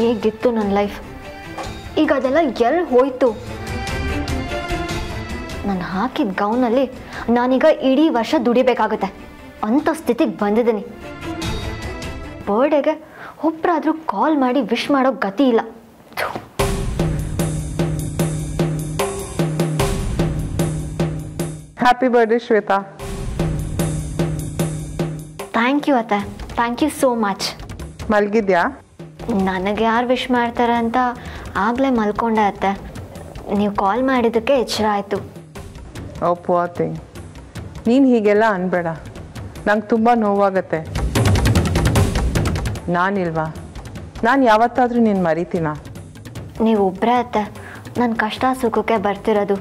ಹೇಗಿತ್ತು ನನ್ನ ಲೈಫ್, ಈಗ ಅದೆಲ್ಲ ಎಲ್ಲಿ ಹೋಯ್ತು? ನಾನು ಹಾಕಿದ ಗೌನಲ್ಲಿ ನಾನೀಗ ಇಡೀ ವರ್ಷ ದುಡಿಬೇಕಾಗುತ್ತೆ ಅಂಥ ಸ್ಥಿತಿಗೆ ಬಂದಿದ್ದೀನಿ. ಬರ್ಡೇಗೆ ಒಬ್ಬರಾದರೂ ಕಾಲ್ ಮಾಡಿ ವಿಶ್ ಮಾಡೋ ಗತಿ ಇಲ್ಲ. Happy birthday Shweta. Thank you ಅತ್ತೆ, ಥ್ಯಾಂಕ್ ಯು ಸೋ ಮಚ್. ಮಲಗಿದ್ಯಾ? ನನಗೆ ಯಾರು ವಿಶ್ ಮಾಡ್ತಾರೆ ಅಂತ ಆಗಲೇ ಮಲ್ಕೊಂಡೆ ಅತ್ತೆ. ನೀವು ಕಾಲ್ ಮಾಡಿದ್ದಕ್ಕೆ ಎಚ್ಚರ ಆಯಿತು. ಓ ಪುವರ್ ಥಿಂಗ್, ನೀನು ಹೀಗೆಲ್ಲ ಅನ್ಬೇಡ, ನಂಗೆ ತುಂಬ ನೋವಾಗತ್ತೆ. ನಾನಿಲ್ವಾ? ನಾನು ಯಾವತ್ತಾದರೂ ನೀನು ಮರಿತೀನ? ನೀವು ಒಬ್ಬರೇ ಅತ್ತೆ ನನ್ನ ಕಷ್ಟ ಸುಖಕ್ಕೆ ಬರ್ತಿರೋದು.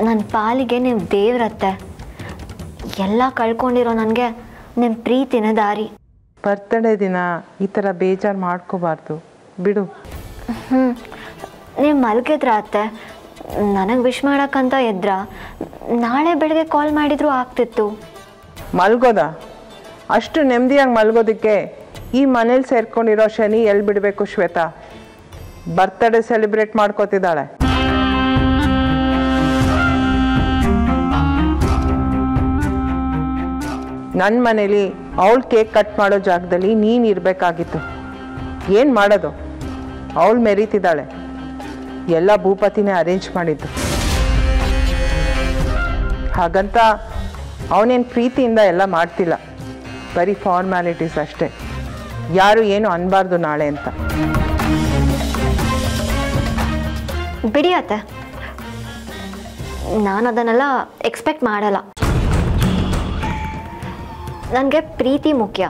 ನನ್ನ ಪಾಲಿಗೆ ನೀವು ದೇವ್ರತ್ತೆ. ಎಲ್ಲ ಕಳ್ಕೊಂಡಿರೋ ನನಗೆ ನಿಮ್ಮ ಪ್ರೀತಿನ ದಾರಿ. ಬರ್ತಡೇ ದಿನ ಈ ಥರ ಬೇಜಾರು ಮಾಡ್ಕೋಬಾರ್ದು, ಬಿಡು. ನೀವು ಮಲಗಿದ್ರ ಅತ್ತೆ, ನನಗೆ ವಿಶ್ ಮಾಡೋಕ್ಕಂತ ಎದ್ರ ನಾಳೆ ಬೆಳಗ್ಗೆ ಕಾಲ್ ಮಾಡಿದರೂ ಆಗ್ತಿತ್ತು. ಮಲ್ಗೋದಾ? ಅಷ್ಟು ನೆಮ್ಮದಿಯಾಗಿ ಮಲ್ಗೋದಕ್ಕೆ ಈ ಮನೇಲಿ ಸೇರ್ಕೊಂಡಿರೋ ಶನಿ ಎಲ್ಲಿ ಬಿಡಬೇಕು ಶ್ವೇತಾ? Birthday celebrate ಮಾಡ್ಕೋತಿದ್ದಾಳೆ. ನನ್ನ ಮನೇಲಿ ಅವಳು ಕೇಕ್ ಕಟ್ ಮಾಡೋ ಜಾಗದಲ್ಲಿ ನೀನು ಇರಬೇಕಾಗಿತ್ತು. ಏನು ಮಾಡೋದು? ಅವಳು ಮೆರೀತಿದ್ದಾಳೆ. ಎಲ್ಲ ಭೂಪತಿನೇ ಅರೇಂಜ್ ಮಾಡಿದ್ದು. ಹಾಗಂತ ಅವನೇನು ಪ್ರೀತಿಯಿಂದ ಎಲ್ಲ ಮಾಡ್ತಿಲ್ಲ, ಬರೀ ಫಾರ್ಮ್ಯಾಲಿಟೀಸ್ ಅಷ್ಟೇ. ಯಾರು ಏನು ಅನ್ಬಾರ್ದು ನಾಳೆ ಅಂತ. ಬಿಡಿ ಅತ್ತೆ, ನಾನು ಅದನ್ನೆಲ್ಲ ಎಕ್ಸ್ಪೆಕ್ಟ್ ಮಾಡಲ್ಲ. ನನಗೆ ಪ್ರೀತಿ ಮುಖ್ಯ,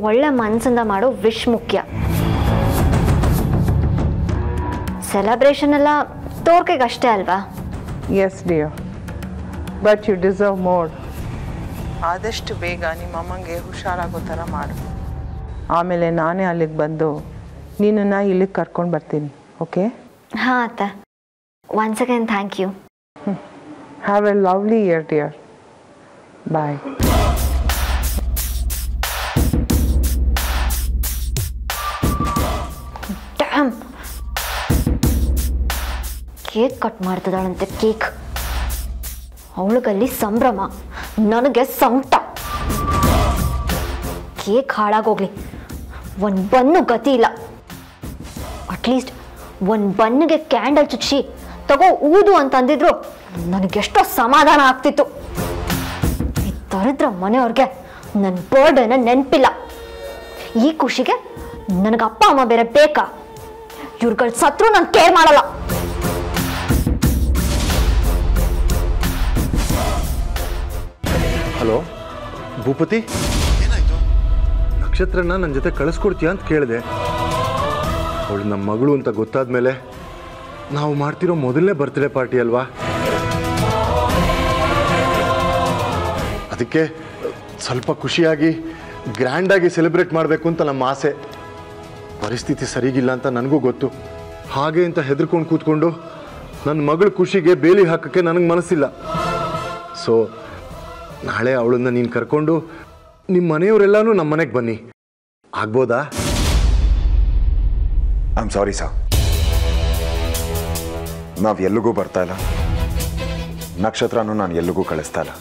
ಒಳ್ಳೆ ಮನಸ್ಸಿಂದ ಮಾಡೋ ವಿಶ್ ಮುಖ್ಯ. ಸೆಲೆಬ್ರೇಷನ್ ಎಲ್ಲ ತೋರ್ಕೆಗಷ್ಟೇ ಅಲ್ವಾ? Yes dear, but you deserve more. ಆದಷ್ಟು ಬೇಗ ನಿಮ್ಮಮ್ಮಂಗೆ ಹುಷಾರಾಗೋ ಥರ ಮಾಡು. ಆಮೇಲೆ ನಾನೇ ಅಲ್ಲಿಗೆ ಬಂದು ನಿನ್ನನ್ನು ಇಲ್ಲಿಗೆ ಕರ್ಕೊಂಡು ಬರ್ತೀನಿ. ಓಕೆ? ಹಾಂ ಅತ್ತೆ, once again thank you. Have a lovely year dear. Bye. Damn, cake cut ಮಾಡ್ತಿದ್ದಾಳಂತೆ. ಕೇಕ್ ಅವಳಿಗಲ್ಲಿ ಸಂಭ್ರಮ, ನನಗೆ ಸಂಕಟ. ಕೇಕ್ ಹಾಳಾಗೋಗ್ಲಿ, ಒಂದು ಬನ್ನು ಗತಿ ಇಲ್ಲ. ಅಟ್ಲೀಸ್ಟ್ ಒಂದು ಬನ್ನಿಗೆ ಕ್ಯಾಂಡಲ್ ಚುಚ್ಚಿ ತಗೋ ಊದು ಅಂತಂದಿದ್ರು ನನಗೆಷ್ಟೋ ಸಮಾಧಾನ ಆಗ್ತಿತ್ತು. ಈ ದರಿದ್ರ ಮನೆಯವ್ರಿಗೆ ನನ್ನ ಬರ್ಡೇನ ನೆನಪಿಲ್ಲ. ಈ ಖುಷಿಗೆ ನನಗೆ ಅಪ್ಪ ಅಮ್ಮ ಬೇರೆ ಬೇಕಾ? ಇವ್ರುಗಳು ಸತ್ರು ನಾನು ಕೇರ್ ಮಾಡಲ್ಲ. ಹಲೋ ಭೂಪತಿ, ಏನಾಯ್ತು? ನಕ್ಷತ್ರನ ನನ್ನ ಜೊತೆ ಕಳಿಸ್ಕೊಡ್ತೀಯ ಅಂತ ಕೇಳಿದೆ. ಅವಳು ನಮ್ಮ ಮಗಳು ಅಂತ ಗೊತ್ತಾದ ಮೇಲೆ ನಾವು ಮಾಡ್ತಿರೋ ಮೊದಲನೇ ಬರ್ತ್ಡೇ ಪಾರ್ಟಿ ಅಲ್ವಾ, ಅದಕ್ಕೆ ಸ್ವಲ್ಪ ಖುಷಿಯಾಗಿ ಗ್ರ್ಯಾಂಡಾಗಿ ಸೆಲೆಬ್ರೇಟ್ ಮಾಡಬೇಕು ಅಂತ ನಮ್ಮ ಆಸೆ. ಪರಿಸ್ಥಿತಿ ಸರಿಗಿಲ್ಲ ಅಂತ ನನಗೂ ಗೊತ್ತು. ಹಾಗೆ ಅಂತ ಹೆದರ್ಕೊಂಡು ಕೂತ್ಕೊಂಡು ನನ್ನ ಮಗಳ ಖುಷಿಗೆ ಬೇಲಿ ಹಾಕೋಕ್ಕೆ ನನಗೆ ಮನಸ್ಸಿಲ್ಲ. ಸೊ ನಾಳೆ ಅವಳನ್ನ ನೀನು ಕರ್ಕೊಂಡು ನಿಮ್ಮ ಮನೆಯವರೆಲ್ಲನೂ ನಮ್ಮ ಮನೆಗೆ ಬನ್ನಿ, ಆಗ್ಬೋದಾ? ಐ ಆಮ್ ಸಾರಿ ಸರ್, ನಾವು ಎಲ್ಲಿಗೂ ಬರ್ತಾ ಇಲ್ಲ. ನಕ್ಷತ್ರನೂ ನಾನು ಎಲ್ಲಿಗೂ ಕಳಿಸ್ತಾ ಇಲ್ಲ.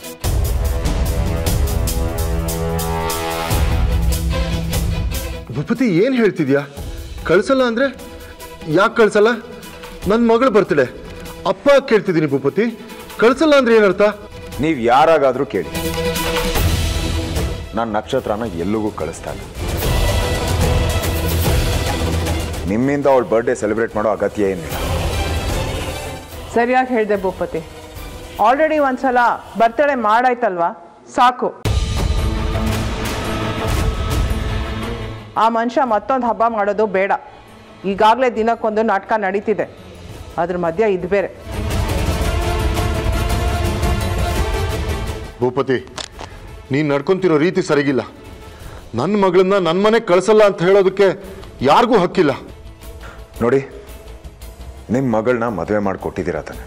ಭೂಪತಿ ಏನು ಹೇಳ್ತಿದ್ಯಾ? ಕಳಿಸಲ್ಲ ಅಂದರೆ ಯಾಕೆ ಕಳಿಸಲ್ಲ? ನನ್ನ ಮಗಳು ಬರ್ತ್ಡೇ ಅಪ್ಪ ಕೇಳ್ತಿದ್ದೀನಿ ಭೂಪತಿ. ಕಳಿಸಲ್ಲ ಅಂದ್ರೆ ಏನರ್ಥ? ನೀವು ಯಾರಾಗಾದರೂ ಕೇಳಿ, ನಾನು ನಕ್ಷತ್ರನ ಎಲ್ಲಿಗೂ ಕಳಿಸ್ತಾ ಇಲ್ಲ. ನಿಮ್ಮಿಂದ ಅವಳ ಬರ್ಡೇ ಸೆಲೆಬ್ರೇಟ್ ಮಾಡೋ ಅಗತ್ಯ ಏನಿಲ್ಲ. ಸರಿಯಾಗಿ ಹೇಳಿದೆ ಭೂಪತಿ. ಆಲ್ರೆಡಿ ಒಂದ್ಸಲ ಬರ್ತಡೇ ಮಾಡಾಯ್ತಲ್ವಾ, ಸಾಕು. ಆ ಮನುಷ್ಯ ಮತ್ತೊಂದು ಹಬ್ಬ ಮಾಡೋದು ಬೇಡ. ಈಗಾಗಲೇ ದಿನಕ್ಕೊಂದು ನಾಟಕ ನಡೀತಿದೆ, ಅದ್ರ ಮಧ್ಯೆ ಇದು ಬೇರೆ. ಭೂಪತಿ, ನೀನು ನಡ್ಕೊಂತಿರೋ ರೀತಿ ಸರಿಗಿಲ್ಲ. ನನ್ನ ಮಗಳನ್ನ ನನ್ನ ಮನೆಗೆ ಕಳಿಸಲ್ಲ ಅಂತ ಹೇಳೋದಕ್ಕೆ ಯಾರಿಗೂ ಹಕ್ಕಿಲ್ಲ. ನೋಡಿ, ನಿಮ್ಮ ಮಗಳನ್ನ ಮದುವೆ ಮಾಡಿಕೊಟ್ಟಿದ್ದೀರ ತಾನೆ.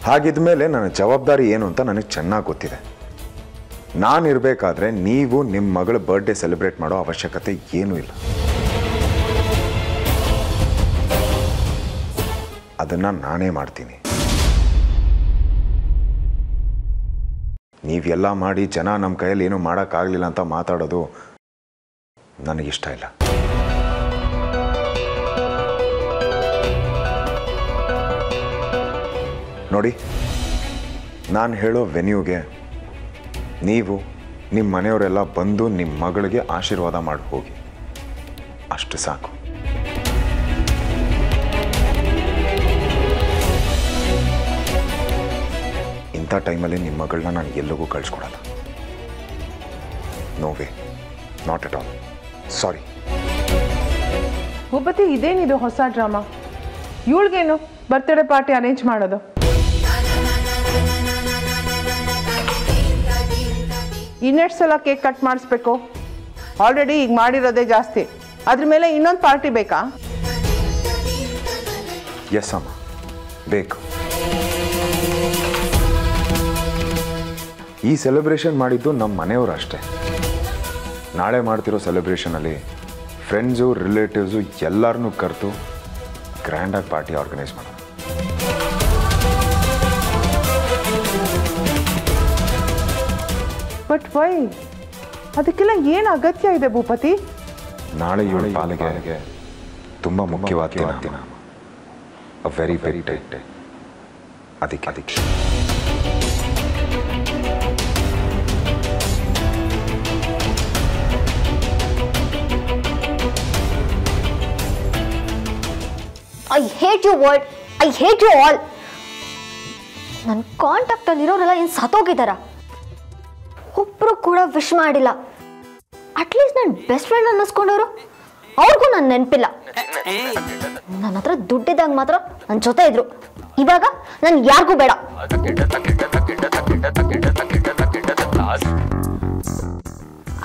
ಹಾಗಿದ್ಮೇಲೆ ನನ್ನ ಜವಾಬ್ದಾರಿ ಏನು ಅಂತ ನನಗೆ ಚೆನ್ನಾಗಿ ಗೊತ್ತಿದೆ. ನಾನಿರಬೇಕಾದ್ರೆ ನೀವು ನಿಮ್ಮ ಮಗಳ ಬರ್ಡೇ ಸೆಲೆಬ್ರೇಟ್ ಮಾಡೋ ಅವಶ್ಯಕತೆ ಏನೂ ಇಲ್ಲ. ಅದನ್ನು ನಾನೇ ಮಾಡ್ತೀನಿ. ನೀವೆಲ್ಲ ಮಾಡಿ ಜನ ನಮ್ಮ ಕೈಯಲ್ಲಿ ಏನೂ ಮಾಡೋಕ್ಕಾಗಲಿಲ್ಲ ಅಂತ ಮಾತಾಡೋದು ನನಗಿಷ್ಟ ಇಲ್ಲ. ನೋಡಿ, ನಾನು ಹೇಳೋ ವೆನ್ಯೂಗೆ ನೀವು ನಿಮ್ಮ ಮನೆಯವರೆಲ್ಲ ಬಂದು ನಿಮ್ಮ ಮಗಳಿಗೆ ಆಶೀರ್ವಾದ ಮಾಡಿ ಹೋಗಿ, ಅಷ್ಟು ಸಾಕು. ಇಂಥ ಟೈಮಲ್ಲಿ ನಿಮ್ಮ ಮಗಳನ್ನ ನಾನು ಎಲ್ಲಿಗೂ ಕಳಿಸ್ಕೊಡಲ್ಲ. No way, not at all, sorry. Bhupati, ಇದೇನಿದು ಹೊಸ ಡ್ರಾಮಾ? ಇವಳಿಗೇನು ಬರ್ತ್ಡೇ ಪಾರ್ಟಿ ಅರೇಂಜ್ ಮಾಡೋದು? ಇನ್ನೆಷ್ಟು ಸಲ ಕೇಕ್ ಕಟ್ ಮಾಡಿಸ್ಬೇಕು? ಆಲ್ರೆಡಿ ಈಗ ಮಾಡಿರೋದೇ ಜಾಸ್ತಿ, ಅದ್ರ ಮೇಲೆ ಇನ್ನೊಂದು ಪಾರ್ಟಿ ಬೇಕಾ? ಎಸ್ ಅಮ್ಮ, ಬೇಕು. ಈ ಸೆಲೆಬ್ರೇಷನ್ ಮಾಡಿದ್ದು ನಮ್ಮ ಮನೆಯವರು ಅಷ್ಟೇ. ನಾಳೆ ಮಾಡ್ತಿರೋ ಸೆಲೆಬ್ರೇಷನಲ್ಲಿ ಫ್ರೆಂಡ್ಸು, ರಿಲೇಟಿವ್ಸು ಎಲ್ಲರನ್ನೂ ಕರೆದು ಗ್ರ್ಯಾಂಡಾಗಿ ಪಾರ್ಟಿ ಆರ್ಗನೈಸ್ ಮಾಡೋಣ. But why? ಅದಕ್ಕೆಲ್ಲ ಏನು ಅಗತ್ಯ ಇದೆ ಭೂಪತಿ? ನಾಳೆ ಇವಳ ಪಾಲಿಗೆ ತುಂಬ ಮುಖ್ಯವಾದ ದಿನ, a very very tight day. ಅದಕ್ಕೆ I hate you world, I hate you all. ನನ್ನ ಕಾಂಟ್ಯಾಕ್ಟಲ್ಲಿ ಇರೋರೆಲ್ಲ ಏನು ಸತ್ತೋಗಿದ್ದಾರ? ಒಬ್ಬರು ಕೂಡ ವಿಶ್ ಮಾಡಿಲ್ಲ. ಅಟ್ಲೀಸ್ಟ್ ನನ್ನ ಬೆಸ್ಟ್ ಫ್ರೆಂಡ್ ಅನ್ನಿಸ್ಕೊಂಡವರು ಅವ್ರಿಗೂ ನನ್ನ ನೆನಪಿಲ್ಲ. ನನ್ನ ಹತ್ರ ದುಡ್ಡಿದ್ದಾಗ ಮಾತ್ರ ನನ್ನ ಜೊತೆ ಇದ್ರು, ಇವಾಗ ನಾನು ಯಾರಿಗೂ ಬೇಡ.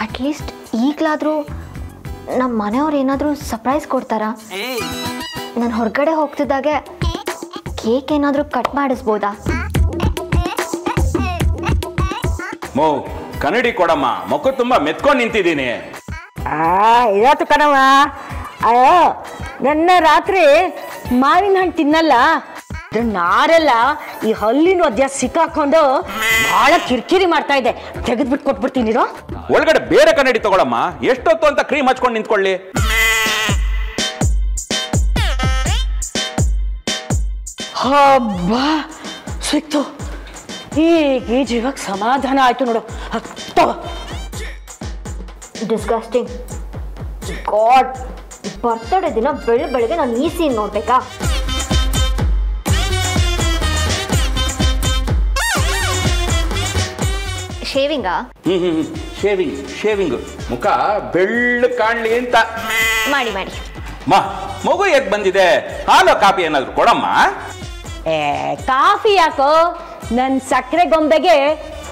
ಅಟ್ಲೀಸ್ಟ್ ಈಗಲಾದರೂ ನಮ್ಮ ಮನೆಯವ್ರು ಏನಾದರೂ ಸರ್ಪ್ರೈಸ್ ಕೊಡ್ತಾರಾ? ನಾನು ಹೊರಗಡೆ ಹೋಗ್ತಿದ್ದಾಗೆ ಕೇಕ್ ಏನಾದರೂ ಕಟ್ ಮಾಡಿಸ್ಬೋದಾ? ಮೋ ಕನ್ನಡಿ ಕೊಡಮ್ಮ, ಮಕ್ಕ ತುಂಬಾ ಮೆತ್ಕೊಂಡು ನಿಂತಿದ್ದೀನಿ. ಇವತ್ತು ಕಣವ, ಅಯ್ಯೋ ನನ್ನ ರಾತ್ರಿ ಮಾವಿನ ಹಣ್ಣು ತಿನ್ನಲ್ಲ, ನಾರೆಲ್ಲ ಈ ಹಲ್ಲಿನ ಒದ್ಯ ಸಿಕ್ಕಾಕೊಂಡು ಬಹಳ ಕಿರಿಕಿರಿ ಮಾಡ್ತಾ ಇದೆ. ತೆಗೆದ್ಬಿಟ್ಟು ಕೊಟ್ಬಿಡ್ತೀನಿ. ಒಳಗಡೆ ಬೇರೆ ಕನ್ನಡಿ ತಗೊಳಮ್ಮ, ಎಷ್ಟೊತ್ತು ಅಂತ ಕ್ರೀಮ್ ಹಚ್ಕೊಂಡು ನಿಂತ್ಕೊಳ್ಳಿ. ಹಬ್ಬಾ ಸಿಕ್ತು, ಈಗ ಜೀವಕ್ಕೆ ಸಮಾಧಾನ ಆಯ್ತು ನೋಡು. ಡಿಸ್ಗಸ್ಟಿಂಗ್. ಗಾಡ್, ಬರ್ತಡೇ ದಿನ ಬೆಳಿಗ್ಗೆ ನಾನು ಈ ಸೀನ್ ನೋಡ್ಬೇಕಾ? ಶೇವಿಂಗಾ? ಶೇವಿಂಗ್ ಮುಖ ಬೆಳ್ಳ ಕಾಣ್ಲಿ ಅಂತ ಮಾಡಿ. ಮಗು ಹೇಗ್ ಬಂದಿದೆ? ಹಾಲು ಕಾಫಿ ಏನಾದ್ರು ಕೊಡಮ್ಮ. ಕಾಫಿ ಯಾಕೋ, ನನ್ ಸಕ್ಕರೆ ಗೊಂಬೆಗೆ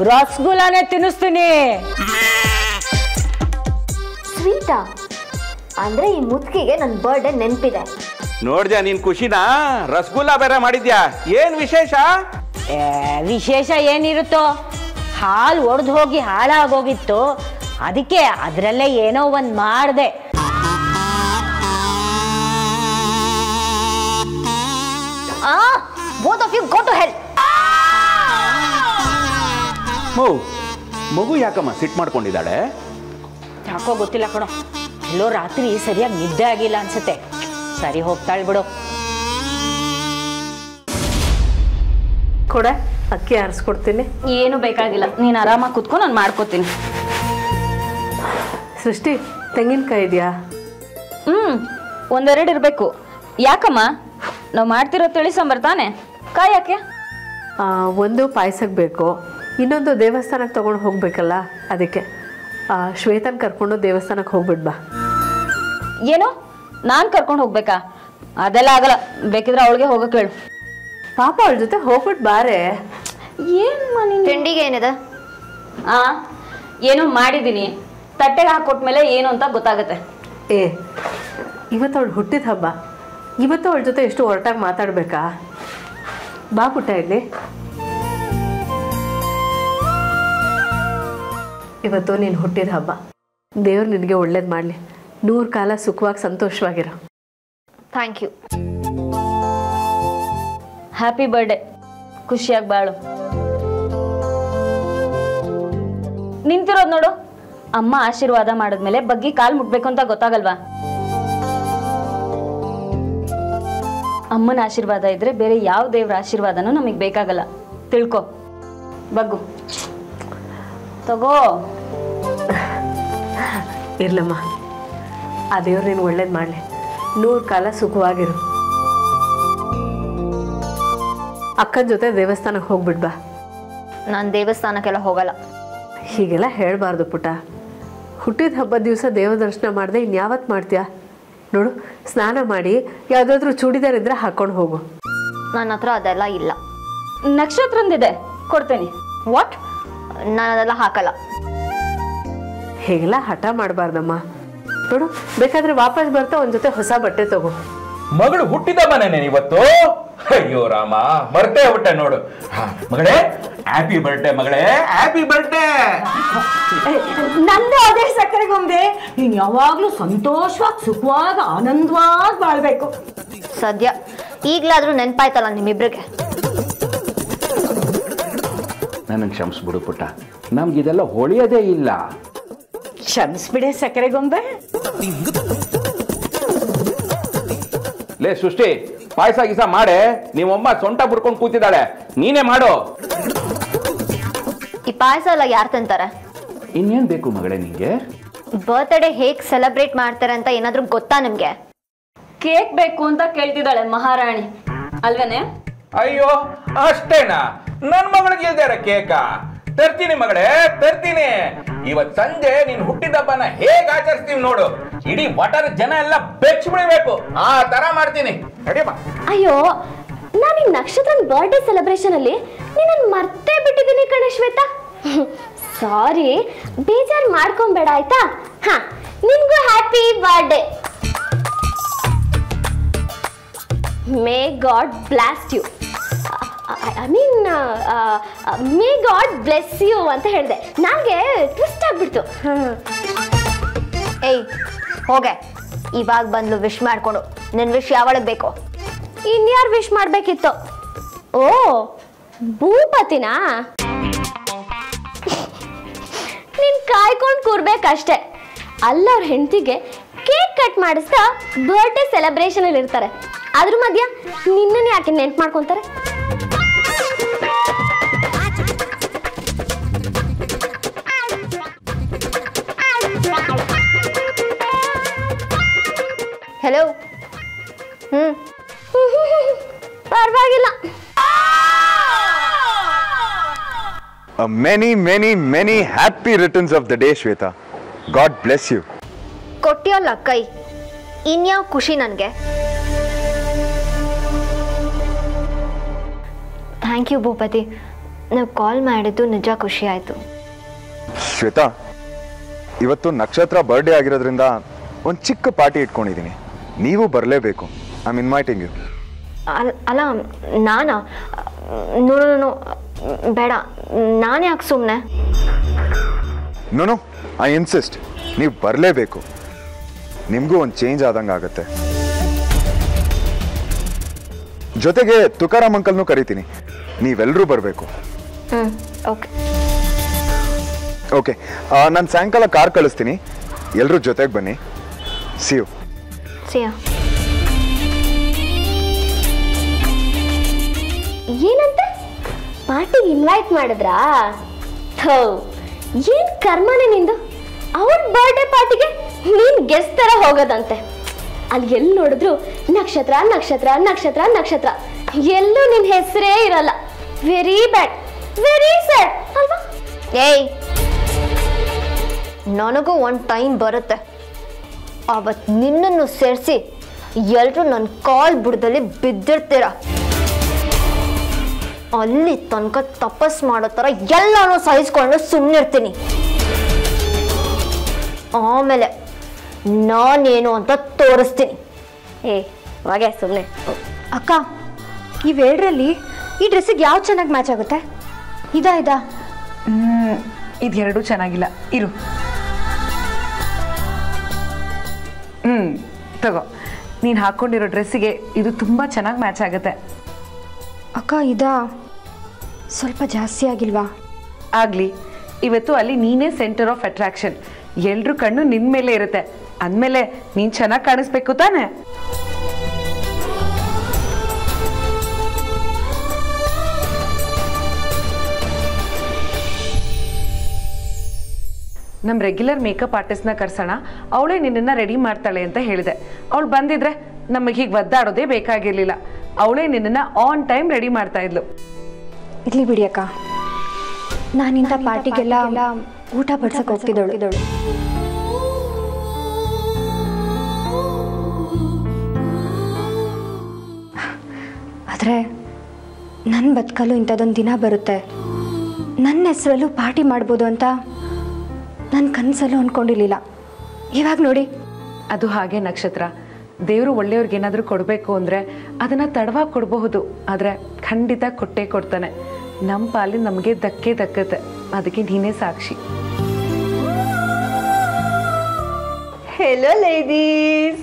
ರಸಗುಲ್ಲಾನೇ ತಿನ್ನಿಸ್ತೀನಿ. ಸ್ವೀಟಾ? ಅಂದ್ರೆ ಈ ಮುದ್ಕಿಗೆ ನನ್ನ ಬರ್ಡೇ ನೆನಪಿದೆ. ನೋಡ್ದ್ಯಾ ನೀನ್ ಖುಷಿನಾ? ರಸಗುಲ್ಲಾ ಬೇರೆ ಮಾಡಿದ್ಯಾ? ಏನ್ ವಿಶೇಷ? ವಿಶೇಷ ಏನಿರುತ್ತೋ, ಹಾಲು ಒಡೆದು ಹೋಗಿ ಹಾಳಾಗೋಗಿತ್ತು, ಅದಕ್ಕೆ ಅದರಲ್ಲೇ ಏನೋ ಒಂದು ಮಾಡಿದೆ. Both of you go to hell. ಮಗು ಯಾಕಮ್ಮ ಸಿಟ್ ಮಾಡ್ಕೊಂಡಿದ್ದಾಳೆ? ಯಾಕೋ ಗೊತ್ತಿಲ್ಲ ಕಣೋ, ಎಲ್ಲೋ ರಾತ್ರಿ ಸರಿಯಾಗಿ ನಿದ್ದೆ ಆಗಿಲ್ಲ ಅನ್ಸುತ್ತೆ. ಸರಿ ಹೋಗ್ತಾಳ್ ಬಿಡು. ಕೊಡ, ಅಕ್ಕಿ ಆರಿಸ್ಕೊಡ್ತೀನಿ. ಏನು ಬೇಕಾಗಿಲ್ಲ, ನೀನು ಆರಾಮಾಗಿ ಕುತ್ಕೊಂಡು ನಾನು ಮಾಡ್ಕೋತೀನಿ. ಸೃಷ್ಟಿ, ತೆಂಗಿನಕಾಯಿ ಇದೆಯಾ? ಒಂದೆರಡು ಇರಬೇಕು. ಯಾಕಮ್ಮ? ನಾವು ಮಾಡ್ತಿರೋ ತಿಳಿ ಸಾಂಬಾರು ತಾನೆ, ಕಾಯಿ ಯಾಕೆ? ಒಂದು ಪಾಯಸಕ್ಕೆ ಬೇಕು, ಇನ್ನೊಂದು ದೇವಸ್ಥಾನಕ್ಕೆ ತೊಗೊಂಡು ಹೋಗ್ಬೇಕಲ್ಲ, ಅದಕ್ಕೆ. ಶ್ವೇತನ್ ಕರ್ಕೊಂಡು ದೇವಸ್ಥಾನಕ್ಕೆ ಹೋಗ್ಬಿಡ್ ಬಾ. ಏನೋ ನಾನು ಕರ್ಕೊಂಡು ಹೋಗ್ಬೇಕಾ? ಅದೆಲ್ಲ ಆಗಲ್ಲ, ಬೇಕಿದ್ರೆ ಅವಳಿಗೆ ಹೋಗಕ್ಕೆ ಹೇಳು. ಪಾಪ ಅವಳ ಜೊತೆ ಹೋಗ್ಬಿಟ್ಟು ಬಾರೆ. ಏನು ಮನೆ ತಿಂಡಿಗೆ ಏನಿದೆ? ಏನೋ ಮಾಡಿದ್ದೀನಿ, ತಟ್ಟೆಗೆ ಹಾಕೊಟ್ಮೇಲೆ ಏನು ಅಂತ ಗೊತ್ತಾಗುತ್ತೆ. ಇವತ್ತು ಅವಳು ಹುಟ್ಟಿದ ಹಬ್ಬ, ಇವತ್ತು ಅವಳ ಜೊತೆ ಎಷ್ಟು ಹೊರಟಾಗಿ ಮಾತಾಡ್ಬೇಕಾ? ಬಾ ಪುಟ್ಟ ಇಲ್ಲಿ. ಇವತ್ತು ನೀನು ಹುಟ್ಟಿದ ಹಬ್ಬ, ದೇವ್ರು ನಿನಗೆ ಒಳ್ಳೇದು ಮಾಡಲಿ, 100 ಕಾಲ ಸುಖವಾಗಿ ಸಂತೋಷವಾಗಿರೋ. Thank you. ಹ್ಯಾಪಿ ಬರ್ಡೇ, ಖುಷಿಯಾಗಿ ಬಾಳು. ನಿಂತಿರೋದು ನೋಡು, ಅಮ್ಮ ಆಶೀರ್ವಾದ ಮಾಡಿದ್ಮೇಲೆ ಬಗ್ಗಿ ಕಾಲು ಮುಟ್ಬೇಕು ಅಂತ ಗೊತ್ತಾಗಲ್ವಾ? ಅಮ್ಮನ ಆಶೀರ್ವಾದ ಇದ್ರೆ ಬೇರೆ ಯಾವ ದೇವ್ರ ಆಶೀರ್ವಾದನೂ ನಮಗೆ ಬೇಕಾಗಲ್ಲ, ತಿಳ್ಕೊ. ಬಗ್ಗು ತಗೋ. ಇರ್ಲಮ್ಮ, ಆ ದೇವ್ರು ನೀನು ಒಳ್ಳೇದು ಮಾಡಲಿ, 100 ಕಾಲ ಸುಖವಾಗಿರು. ಅಕ್ಕನ ಜೊತೆ ದೇವಸ್ಥಾನಕ್ಕೆ ಹೋಗ್ಬಿಡ್ಬಾ. ನಾನು ದೇವಸ್ಥಾನಕ್ಕೆಲ್ಲ ಹೋಗಲ್ಲ. ಹೀಗೆಲ್ಲ ಹೇಳಬಾರ್ದು ಪುಟ್ಟ. ಹುಟ್ಟಿದ ಹಬ್ಬದ ದಿವಸ ದೇವ ದರ್ಶನ ಮಾಡದೆ ಇನ್ಯಾವತ್ತು ಮಾಡ್ತೀಯಾ? ನೋಡು, ಸ್ನಾನ ಮಾಡಿ ಯಾವುದಾದ್ರೂ ಚೂಡಿದಾರ್ ಇದ್ರೆ ಹಾಕೊಂಡು ಹೋಗು. ನನ್ನ ಹತ್ರ ಅದೆಲ್ಲ ಇಲ್ಲ. ನಕ್ಷತ್ರಂದಿದೆ, ಕೊಡ್ತೇನೆ. ವಾಟ್? ನಾನು ಅದೆಲ್ಲ ಹಾಕಲ್ಲ. ಹೀಗೆಲ್ಲ ಹಠ ಮಾಡಬಾರ್ದಮ್ಮ. ನೋಡು, ಬೇಕಾದ್ರೆ ವಾಪಸ್ ಬರ್ತಾ ಒಂದ್ ಜೊತೆ ಹೊಸ ಬಟ್ಟೆ ತಗೋ. ಮಗಳು ಹುಟ್ಟಿದ ಮನೇನೆ ಇವತ್ತು. ಅಯ್ಯೋ ರಾಮ, ಮರ್ತೇ ಬಿಟ್ಟೆ ನೋಡು. ಮಗಳೇ, ಹ್ಯಾಪಿ ಬರ್ಡೇ ಮಗಳೇ, ಹ್ಯಾಪಿ ಬರ್ಡೇ. ನಂದು ಅದೇ ಸಕ್ಕರೆ ಗೊಂಬೆ. ನೀನ್ ಯಾವಾಗ್ಲೂ ಸಂತೋಷವಾಗಿ ಸುಖವಾಗಿ ಆನಂದವಾಗಿ ಬಾಳ್ಬೇಕು. ಸದ್ಯ ಈಗ್ಲಾದ್ರೂ ನೆನ್ಪಾಯ್ತಲ್ಲ ನಿಮ್ಮಿಬ್ರಿಗೆ. ನನಗೆ ಕ್ಷಮಿಸ್ಬಿಡು ಪುಟ್ಟ, ನಮ್ಗಿದೆಲ್ಲ ಹೊಳೆಯೋದೇ ಇಲ್ಲ. ಕ್ಷಮಿಸ್ಬಿಡೆ ಸಕ್ಕರೆ ಗೊಂಬೆ. ಲೇ ಸೃಷ್ಟಿ, ಪಾಯಸ ಗೀಸ ಮಾಡೆ. ನೀವಮ್ಮ ಸೊಂಟ ಬಿಡ್ಕೊಂಡು ಕೂತಿದ್ದಾಳೆ, ನೀನೇ ಮಾಡು. ಈ ಪಾಯಸ ಎಲ್ಲ ಯಾರು ತಿಂತಾರೆ? ಇನ್ನೇನ್ ಬೇಕು ಮಗಳೇ ನಿಂಗೆ? ಬರ್ತ್ಡೇ ಹೇಗ್ ಸೆಲೆಬ್ರೇಟ್ ಮಾಡ್ತಾರೆ ಅಂತ ಏನಾದ್ರೂ ಗೊತ್ತಾ ನಿಮ್ಗೆ? ಕೇಕ್ ಬೇಕು ಅಂತ ಕೇಳ್ತಿದ್ದಾಳೆ ಮಹಾರಾಣಿ, ಅಲ್ವೇನೆ? ಅಯ್ಯೋ ಅಷ್ಟೇನಾ? ನನ್ ಮಗಳಿಗೆ ಇಲ್ದಾರ ಕೇಕ? ತರ್ತೀನಿ ಮಗಳೇ, ತರ್ತೀನಿ. ಇವತ್ ಸಂಜೆ ನೀನ್ ಹುಟ್ಟಿದಬ್ಬನ ಹೇಗ್ ಆಚರಿಸ್ತೀವಿ ನೋಡು. ಇಡೀ ವಟರ ಜನ ಎಲ್ಲ ಬೆಚ್ಚ ಬಿಡಬೇಕು, ಆ ತರ ಮಾಡ್ತೀನಿ. ನಡಿಯಮ್ಮ. ಅಯ್ಯೋ, ನಾನು ಈ ನಕ್ಷತ್ರನ್ ಬರ್ಡೇ ಸೆಲೆಬ್ರೇಷನ್ ಅಲ್ಲಿ ನೀನನ್ನು ಮರ್ತೇ ಬಿಟ್ಟಿದ್ದೀನಿ ಕಣೆ ಶ್ವೇತಾ. ಸಾರಿ, ಬೇಜಾರು ಮಾಡ್ಕೊಂಬೇಡ ಆಯ್ತಾ? ಹಾ, ನಿನ್ಗೂ happy birthday. May God bless you. I mean may God bless you ಅಂತ ಹೇಳಿದೆ. ನನಗೆ ಟ್ವಿಸ್ಟ್ ಆಗ್ಬಿಡ್ತು. ಏಯ್ ಹೋಗೆ, ಇವಾಗ ಬಂದ್ಲು ವಿಶ್ ಮಾಡ್ಕೊಂಡು. ನಿನ್ ವಿಶ್ ಯಾವಳಗ್ ಬೇಕು? ಇನ್ಯಾರು ವಿಶ್ ಮಾಡ್ಬೇಕಿತ್ತು? ಓ, ಭೂಪತಿನಾ? ನೀನ್ ಕಾಯ್ಕೊಂಡು ಕೂರ್ಬೇಕಷ್ಟೆ. ಅಲ್ಲವ್ರ ಹೆಂಡತಿಗೆ ಕೇಕ್ ಕಟ್ ಮಾಡಿಸ್ತಾ ಬರ್ಡೇ ಸೆಲೆಬ್ರೇಷನ್ ಅಲ್ಲಿ ಇರ್ತಾರೆ. ಅದ್ರ ಮಧ್ಯ ನಿನ್ನನ್ನು ಯಾಕೆ ನೆನ್ಪು ಮಾಡ್ಕೊಂತಾರೆ? ಹೆಲೋ. ಪರವಾಗಿಲ್ಲ. Many, many, many happy returns of the day, Shweta. God bless you. ಕೊಟ್ಟಿಯಲ್ಲ ಕೈ, ಇನ್ಯಾವ ಖುಷಿ ನನಗೆ. ಥ್ಯಾಂಕ್ ಯು ಭೂಪತಿ, ನೀವು ಕಾಲ್ ಮಾಡಿದ್ದು ನಿಜ ಖುಷಿ ಆಯಿತು. ಶ್ವೇತಾ, ಇವತ್ತು ನಕ್ಷತ್ರ ಬರ್ಡೇ ಆಗಿರೋದ್ರಿಂದ ಒಂದು ಚಿಕ್ಕ ಪಾರ್ಟಿ ಇಟ್ಕೊಂಡಿದ್ದೀನಿ, ನೀವು ಬರಲೇಬೇಕು. I am inviting you. ಅಲ್ಲ ನಾನಾ? ನೋ, ಬೇಡ. ನಾನು ಯಾಕೆ ಸುಮ್ಮನೆ? ನೋ, ಐ ಇನ್ಸಿಸ್ಟ್, ನೀವು ಬರಲೇಬೇಕು. ನಿಮಗೂ ಒಂದು ಚೇಂಜ್ ಆದಂಗೆ ಆಗುತ್ತೆ. ಜೊತೆಗೆ ತುಕಾರಾಮ್ ಅಂಕಲ್ನೂ ಕರಿತೀನಿ, ನೀವೆಲ್ಲರೂ ಬರಬೇಕು. ಓಕೆ ಓಕೆ, ನಾನು ಸಾಯಂಕಾಲ ಕಾರ್ ಕಳಿಸ್ತೀನಿ, ಎಲ್ಲರೂ ಜೊತೆಗೆ ಬನ್ನಿ. See you. ಏನಂತೆ? ಪಾರ್ಟಿಗೆ ಇನ್ವೈಟ್ ಮಾಡಿದ್ರಾ? ಥೋ, ಏನ್ ಕರ್ಮನೇ ನಿಂದು. ಅವ್ರ ಬರ್ಡೇ ಪಾರ್ಟಿಗೆ ನೀನ್ ಗೆಸ್ಟ್ ತರ ಹೋಗೋದಂತೆ. ಅಲ್ಲಿ ಎಲ್ಲಿ ನೋಡಿದ್ರು ನಕ್ಷತ್ರ ನಕ್ಷತ್ರ ನಕ್ಷತ್ರ ನಕ್ಷತ್ರ, ಎಲ್ಲೂ ನಿನ್ ಹೆಸರೇ ಇರಲ್ಲ. ವೆರಿ ಬ್ಯಾಡ್, ವೆರಿ ಸ್ಯಾಡ್ ಅಲ್ವಾ? ಏಯ್, ನನಗೂ ಒಂದು ಟೈಮ್ ಬರುತ್ತೆ, ಅವತ್ತು ನಿನ್ನನ್ನು ಸೇರಿಸಿ ಎಲ್ಲರೂ ನನ್ನ ಕಾಲ್ ಬುಡದಲ್ಲಿ ಬಿದ್ದಿರ್ತೀರ. ಅಲ್ಲಿ ತನಕ ತಪಸ್ ಮಾಡೋ ಥರ ಎಲ್ಲನೂ ಸಹಿಸ್ಕೊಂಡು ಸುಮ್ಮನಿರ್ತೀನಿ. ಆಮೇಲೆ ನಾನೇನು ಅಂತ ತೋರಿಸ್ತೀನಿ. ಹಾಗೆ ಸುಮ್ಮನೆ. ಅಕ್ಕ, ಇವೆರಡರಲ್ಲಿ ಈ ಡ್ರೆಸ್ಸಿಗೆ ಯಾವ ಚೆನ್ನಾಗಿ ಮ್ಯಾಚ್ ಆಗುತ್ತೆ? ಇದಾ? ಇದೆರಡೂ ಚೆನ್ನಾಗಿಲ್ಲ, ಇರು. ತಗೋ, ನೀನು ಹಾಕ್ಕೊಂಡಿರೋ ಡ್ರೆಸ್ಸಿಗೆ ಇದು ತುಂಬ ಚೆನ್ನಾಗಿ ಮ್ಯಾಚ್ ಆಗುತ್ತೆ. ಅಕ್ಕ ಇದಾ ಸ್ವಲ್ಪ ಜಾಸ್ತಿ ಆಗಿಲ್ವಾ? ಆಗಲಿ, ಇವತ್ತು ಅಲ್ಲಿ ನೀನೇ ಸೆಂಟರ್ ಆಫ್ ಅಟ್ರಾಕ್ಷನ್, ಎಲ್ರ ಕಣ್ಣು ನಿನ್ನ ಮೇಲೆ ಇರುತ್ತೆ. ಅಂದಮೇಲೆ ನೀನು ಚೆನ್ನಾಗಿ ಕಾಣಿಸ್ಬೇಕು ತಾನೆ? ನಮ್ಮ ರೆಗ್ಯುಲರ್ ಮೇಕಪ್ ಆರ್ಟಿಸ್ಟ್ನ ಕರ್ಸೋಣ, ಅವಳೇ ನಿನ್ನನ್ನು ರೆಡಿ ಮಾಡ್ತಾಳೆ ಅಂತ ಹೇಳಿದೆ. ಅವಳು ಬಂದಿದ್ರೆ ನಮಗೆ ಹೀಗೆ ಒದ್ದಾಡೋದೇ ಬೇಕಾಗಿರಲಿಲ್ಲ. ಅವಳೇ ನಿನ್ನನ್ನು ಆನ್ ಟೈಮ್ ರೆಡಿ ಮಾಡ್ತಾ ಇದ್ಲು. ಇರ್ಲಿ ಬಿಡಿ ಅಕ್ಕ, ನಾನಿಂಥ ಪಾರ್ಟಿಗೆಲ್ಲ ಊಟ ಬಡ್ಸಕ್ಕೆ ಹೋಗ್ತಿದ್ದಳು. ಆದರೆ ನನ್ನ ಬದುಕಲ್ಲೂ ಇಂಥದ್ದೊಂದು ದಿನ ಬರುತ್ತೆ, ನನ್ನ ಹೆಸರಲ್ಲೂ ಪಾರ್ಟಿ ಮಾಡ್ಬೋದು ಅಂತ ನನ್ನ ಕನಸಲ್ಲೂ ಅಂದ್ಕೊಂಡಿರಲಿಲ್ಲ. ಇವಾಗ ನೋಡಿ. ಅದು ಹಾಗೆ ನಕ್ಷತ್ರ, ದೇವರು ಒಳ್ಳೆಯವ್ರಿಗೇನಾದರೂ ಕೊಡಬೇಕು ಅಂದರೆ ಅದನ್ನು ತಡವಾಗಿ ಕೊಡಬಹುದು, ಆದರೆ ಖಂಡಿತ ಕೊಟ್ಟೇ ಕೊಡ್ತಾನೆ. ನಮ್ಮ ಪಾಲಿನ ನಮಗೆ ಧಕ್ಕೆ ದಕ್ಕತ್ತೆ, ಅದಕ್ಕೆ ನೀನೇ ಸಾಕ್ಷಿ. Hello ladies.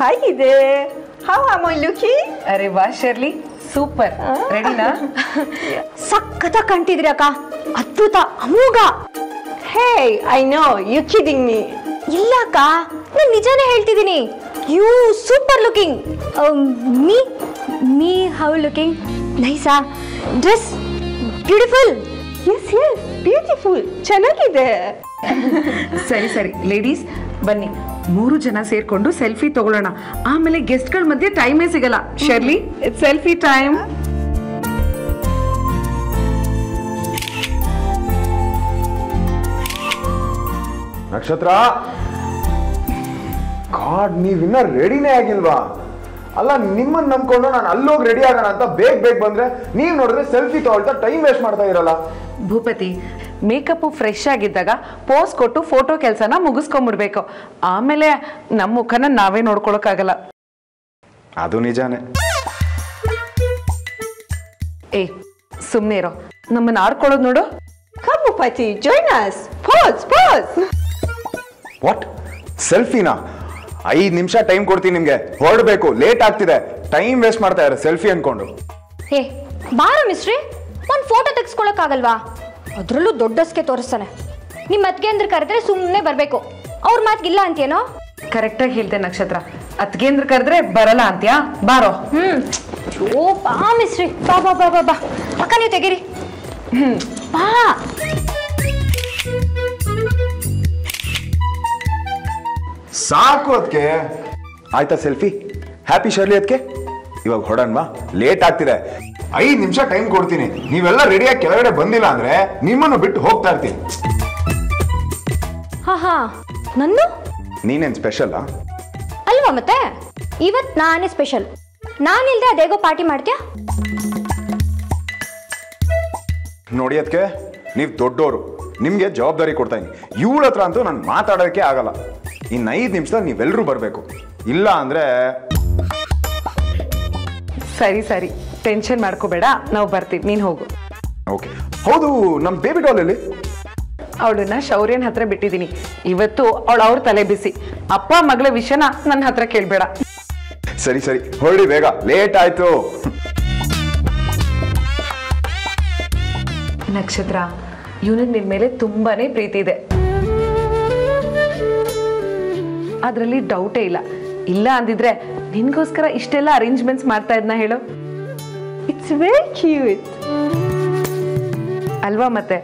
Hi there. How am I looking? ಅರೆ ವಾ ಶರ್ಲಿ, ಸೂಪರ್. ರೆಡಿನಾ? ಸಖತ್ತಾಗಿ ಕಾಣ್ತಿದ್ರಿ ಅಕ್ಕ, ಅದ್ಭುತ, ಅಮೋಘ. Hey, I know you kidding me. ಇಲ್ಲ ಅಕ್ಕ, ನಾನು ನಿಜಾನೇ ಹೇಳ್ತಿದ್ದೀನಿ. You super looking. Me how looking? ನೈಸಾ ಡ್ರೆಸ್? ಬ್ಯೂಟಿಫುಲ್. Yes, beautiful. ಚೆನ್ನಾಗಿದೆ. ಸರಿ ಸರಿ ಲೇಡೀಸ್, ಬನ್ನಿ 3 ಜನ ಸೇರ್ಕೊಂಡು ಸೆಲ್ಫಿ ತಗೊಳ್ಳೋಣ. ಆಮೇಲೆ ಗೆಸ್ಟ್ಗಳ ಮಧ್ಯೆ ಟೈಮೇ ಸಿಗಲ್ಲ. Shirley, it's selfie time. ನಕ್ಷತ್ರ, ಗಾಡ್, ನೀವಿನ್ನ ರೆಡಿನೇ ಆಗಿಲ್ವಾ? ಅಲ್ಲ, ನಿಮ್ಮನ್ನ ನಂಬ್ಕೊಂಡು ನಾನು ಅಲ್ಲೋಗಿ ರೆಡಿ ಆಗೋಣ ಅಂತ ಬೇಗ ಬಂದ್ರೆ ನೀವು ನೋಡಿದ್ರೆ ಸೆಲ್ಫಿ ತಗೊಳ್ತಾ ಟೈಮ್ ವೇಸ್ಟ್ ಮಾಡ್ತಾ ಇರಲ್ಲ. ಭೂಪತಿ, ಮೇಕಪ್ ಫ್ರೆಶ್ ಆಗಿದ್ದಾಗ ಪೋಸ್ ಕೊಟ್ಟು ಫೋಟೋ ಕೆಲಸನ ಮುಗಿಸ್ಕೊಂಡ್ಬಿಡ್ಬೇಕು. ಆಮೇಲೆ ನಮ್ಮ ಮುಖನ ನಾವೇ ನೋಡ್ಕೊಳಕ್ಕಾಗಲ್ಲ. ಅದು ನಿಜಾನೇ. ಏ, ಸುಮ್ಮನೆ ಇರೋ, ನಮ್ಮನ್ನ ಆಡ್ಕೊಳ್ಳೋದು ನೋಡು. Come Bhupati, join us. Pose. What? ಸೆಲ್ಫಿನಾ? 5 ನಿಮಿಷ ಟೈಮ್ ಕೊಡ್ತೀನಿ ನಿಮ್ಗೆ, ಹೊರಡಬೇಕು, ಲೇಟ್ ಆಗ್ತಿದೆ. ಟೈಮ್ ವೇಸ್ಟ್ ಮಾಡ್ತಾ ಇದ್ದಾರೆ ಸೆಲ್ಫಿ ಅನ್ಕೊಂಡು. ಹೇ ಬಾರ ಮಿಸ್ಟ್ರಿ, ಒಂದು ಫೋಟೋ ತೆಗೆಸ್ಕೊಳಕ್ಕಾಗಲ್ವಾ? ಅದರಲ್ಲೂ ದೊಡ್ಡಸ್ಗೆ ತೋರಿಸ್ತಾನೆ. ನಿಮ್ಮ ಅತ್ತಿಗೆ ಅಂದ್ರೆ ಕರೆದ್ರೆ ಸುಮ್ಮನೆ ಬರಬೇಕು, ಅವ್ರ ಮಾತಿಗಿಲ್ಲ ಅಂತೀನೋ? ಕರೆಕ್ಟಾಗಿ ಹೇಳ್ದೆ ನಕ್ಷತ್ರ, ಅತ್ಗೇಂದ್ರ ಕರೆದ್ರೆ ಬರಲ್ಲ ಅಂತ್ಯಾ? ಬಾರೋ. ಓ ಬಾ ಮಿಸ್ಟ್ರಿ, ಬಾ ಬಾ ಬಾ ಬಾ ಬಾ. ಅಕ್ಕ ನೀವು ತೆಗೀರಿ. ಬಾ. ಸಾಕು ಅದಕ್ಕೆ. ಆಯ್ತಾ ಸೆಲ್ಫಿ? ಹ್ಯಾಪಿ ಶರ್ಲಿ ಅದಕ್ಕೆ. ಇವಾಗ ಹೊಡನ್ವಾ, ಲೇಟ್ ಆಗ್ತಿದೆ. 5 ನಿಮಿಷ ಟೈಮ್ ಕೊಡ್ತೀನಿ. ನೀವೆಲ್ಲ ರೆಡಿಯಾಗಿ ಕೆಳಗಡೆ ಬಂದಿಲ್ಲ ಅಂದ್ರೆ ನಿಮ್ಮನ್ನು ಬಿಟ್ಟು ಹೋಗ್ತಾ ಇರ್ತೀನಿ. ಹಾ ನಂದು ನೀನೇನ್ ಸ್ಪೆಷಲ್ ಅಲ್ವಾ? ಮತ್ತೆ ಇವತ್ತು ನಾನೇ ಸ್ಪೆಷಲ್. ನಾನಿಲ್ದೆ ಅದೇಗೋ ಪಾರ್ಟಿ ಮಾಡ್ತೀಯಾ? ನೋಡಿ ಅದಕ್ಕೆ, ನೀವು ದೊಡ್ಡೋರು, ನಿಮ್ಗೆ ಜವಾಬ್ದಾರಿ ಕೊಡ್ತಾ ಇದೀನಿ. ಇವಳ ಹತ್ರ ಅಂತೂ ನಾನು ಮಾತಾಡೋದಕ್ಕೆ ಆಗಲ್ಲ. ಇನ್ನು 5 ನಿಮಿಷದಲ್ಲಿ ನೀವೆಲ್ಲರೂ ಬರಬೇಕು, ಇಲ್ಲ ಅಂದ್ರೆ. ಸರಿ ಟೆನ್ಷನ್ ಮಾಡ್ಕೋಬೇಡ, ನಾವು ಬರ್ತೀವಿ, ನೀನು ಹೋಗು. ಓಕೆ. ಹೌದು, ನಮ್ಮ ಬೇಬಿ ಡಾಲ್ ಎಲ್ಲಿ? ಅವಳನ್ನ ಶೌರ್ಯನ ಹತ್ರ ಬಿಟ್ಟಿದ್ದೀನಿ. ಇವತ್ತು ಅವಳು ಅವ್ರ ತಲೆ ಬಿಸಿ. ಅಪ್ಪ ಮಗಳ ವಿಷಯನ ನನ್ನ ಹತ್ರ ಕೇಳಬೇಡ. ಸರಿ ಹೊರಡಿ ಬೇಗ, ಲೇಟ್ ಆಯ್ತು. ನಕ್ಷತ್ರ, ಇವನಿಗೆ ನಿನ್ ಮೇಲೆ ತುಂಬಾನೇ ಪ್ರೀತಿ ಇದೆ, ಅದರಲ್ಲಿ ಡೌಟೇ ಇಲ್ಲ. ಇಲ್ಲ ಅಂದಿದ್ರೆ ನಿನ್ಗೋಸ್ಕರ ಇಷ್ಟೆಲ್ಲ ಅರೇಂಜ್ಮೆಂಟ್ಸ್ ಮಾಡ್ತಾ ಇದ್ನ ಹೇಳು. It's very cute. ಅಲ್ವಾ? ಮತ್ತೆ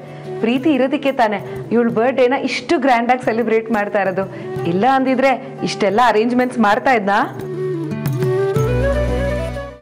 ಪ್ರೀತಿ ಇರೋದಕ್ಕೆ ತಾನೆ ಇವಳ ಬರ್ಡೇನ ಇಷ್ಟು ಗ್ರ್ಯಾಂಡ್ ಆಗಿ ಸೆಲೆಬ್ರೇಟ್ ಮಾಡ್ತಾ ಇರೋದು. ಇಲ್ಲ ಅಂದಿದ್ರೆ ಇಷ್ಟೆಲ್ಲ ಅರೇಂಜ್ಮೆಂಟ್ಸ್ ಮಾಡ್ತಾ ಇದ್ನಾ?